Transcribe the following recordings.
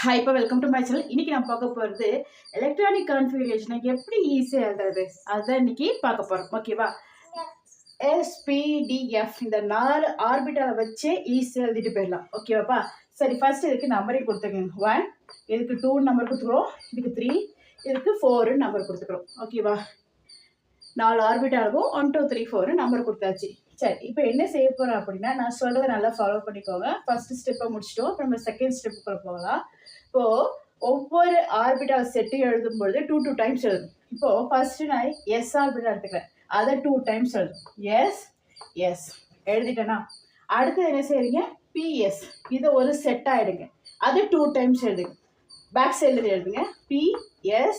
Hi, இப்போ welcome to my channel. இன்னைக்கு நான் பார்க்க போகிறது எலக்ட்ரானிக் கான்ஃபிகரேஷனை எப்படி ஈஸியாக எழுதுறது அதுதான் இன்னைக்கு பார்க்க போகிறோம். ஓகேவா? SPDF இந்த 4 ஆர்பிட்டாலை வச்சே ஈஸியாக எழுதிட்டு போயிடலாம். ஓகேவாப்பா? சரி, ஃபர்ஸ்ட் இதுக்கு நம்பரையும் கொடுத்துக்கோங்க. 1, இதுக்கு 2 நம்பர் கொடுத்துக்கிறோம், இதுக்கு 3, இதுக்கு 4 நம்பர் கொடுத்துக்கிறோம். ஓகேவா? 4 ஆர்பிட்டாலுக்கும் 1 2 3 4 நம்பர் கொடுத்தாச்சு. சரி, இப்போ என்ன செய்ய போகிறோம் அப்படின்னா, நான் சொல்கிறத நல்லா ஃபாலோ பண்ணிக்கோங்க. ஃபர்ஸ்ட் ஸ்டெப்பை முடிச்சிட்டோம், இப்போ நம்ம செகண்ட் ஸ்டெப்புக்குள்ள போகலாம். இப்போது ஒவ்வொரு ஆர்பிட்டால் செட்டு எழுதும்பொழுது 2 டைம்ஸ் எழுதும். இப்போது ஃபர்ஸ்ட்டு நான் எஸ் ஆர்பிட்டால் எடுத்துக்கிறேன், அதை 2 டைம்ஸ் எழுதும். எஸ் எழுதிட்டேன்னா அடுத்தது என்ன செய்றீங்க? PS, இதை ஒரு செட்டாக எடுங்க, அதை 2 டைம்ஸ் எழுதுங்க. பேக் சைடில் எழுதுங்க, PS.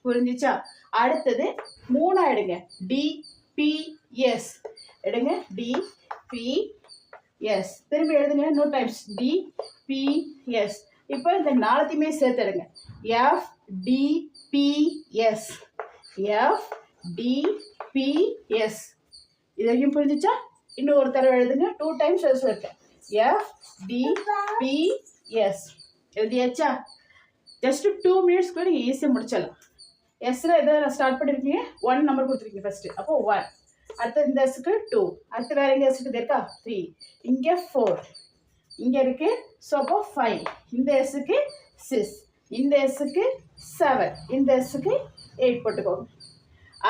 புரிஞ்சிச்சா? அடுத்தது 3 எடுங்க, DPS எடுங்க, DPS. திரும்பி எழுதுங்க, நோ டைம்ஸ், DPS. இப்போ இந்த 4த்தையுமே சேர்த்து எடுங்க, FDPS. இதையும் புரிஞ்சிச்சா? இன்னும் ஒரு தடவை எழுதுங்க, 2 டைம்ஸ் சொல்லிருக்கேன், FDPS. எழுதியாச்சா? ஜஸ்ட் 2 மினிட்ஸ்க்குள்ள நீங்கள் ஈஸியாக முடிச்சிடலாம். எஸ்ல எதை ஸ்டார்ட் பண்ணியிருக்கீங்க? 1 நம்பர் கொடுத்துருக்கீங்க ஃபர்ஸ்ட்டு, அப்போ 1. அடுத்து இந்த எஸ்க்கு 2, அடுத்து வேறு எங்கே எஸ்க்கு இருக்கா? 3, இங்கே 4, இங்கே இருக்குது, ஸோ அப்போ 5, இந்த எஸ்ஸுக்கு 6, இந்த எஸ்ஸுக்கு 7, இந்த எஸ்ஸுக்கு 8 போட்டுக்கோங்க.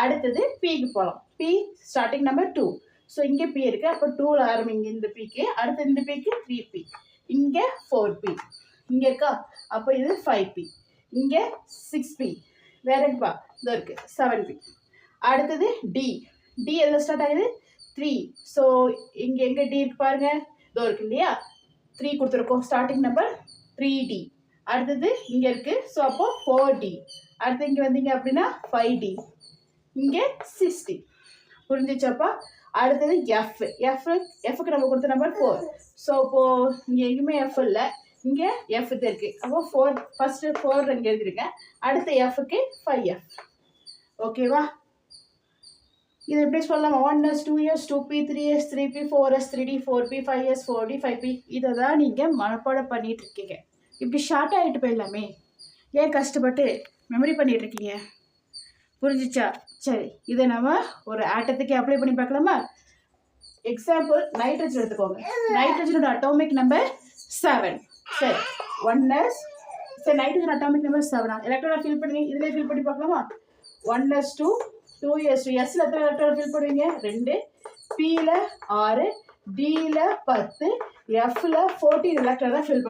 அடுத்தது பிக்கு போகலாம். பி ஸ்டார்டிங் நம்பர் 2, ஸோ இங்கே பி இருக்குது, அப்போ 2ல் ஆரம்பிங்க இந்த பிக்கு. அடுத்து இந்த பிக்கு 3P, இங்கே 4P, இங்கே இருக்கா, அப்போ இது 5P, இங்கே 6P, வேற இருக்குப்பா, இதோ இருக்குது 7P. அடுத்தது டி எதில் ஸ்டார்ட் ஆகுது? 3, ஸோ இங்கே எங்கே டி இருக்கு பாருங்க, இதோ இருக்கு இல்லையா, 3 கொடுத்துருக்கோம், ஸ்டார்டிங் நம்பர் 3D. அடுத்தது இங்கே இருக்குது, ஸோ அப்போ 4D. அடுத்து இங்கே வந்தீங்க அப்படின்னா 5D, இங்கே 6D. புரிஞ்சிச்சாப்பா? அடுத்தது எஃப்க்கு நம்ம கொடுத்த நம்பர் 4, ஸோ இப்போது இங்கே எங்கேயுமே எஃப் இல்லை, இங்கே எஃப் இருக்குது, அப்போ 4 ஃபஸ்ட்டு 4 இங்கே எழுதிருக்கேன். அடுத்த எஃப்க்கு 5F. ஓகேவா? இது எப்படி சொல்லலாம்? 1S 2S 2P 3S 3P 4S 3D 4P 5S 4D 5P. இதை தான் நீங்கள் மனப்பாடம் பண்ணிட்டு இருக்கீங்க. இப்படி ஷார்ட் ஆகிட்டு போயிடலாமே, ஏன் கஷ்டப்பட்டு மெமரி பண்ணிட்டு இருக்கீங்க? புரிஞ்சிச்சா? சரி, இதை நம்ம ஒரு ஆட்டத்துக்கு அப்ளை பண்ணி பார்க்கலாமா? எக்ஸாம்பிள் நைட்ரஜன் எடுத்துக்கோங்க. நைட்ரஜனோட அட்டாமிக் நம்பர் 7. சரி, 1S. சரி, நைட்ரஜன் அட்டாமிக் நம்பர் 7. எலக்ட்ரானை ஃபில் பண்ணி இதிலே ஃபில் பண்ணி பார்க்கலாமா? 1S2 2S2. எஸ்ல எத்தனை எலக்ட்ரானை ஃபில் பண்ணுவீங்க? 2, Pல 6, Dல 10, Fல 14 எலக்ட்ரானை ஃபில்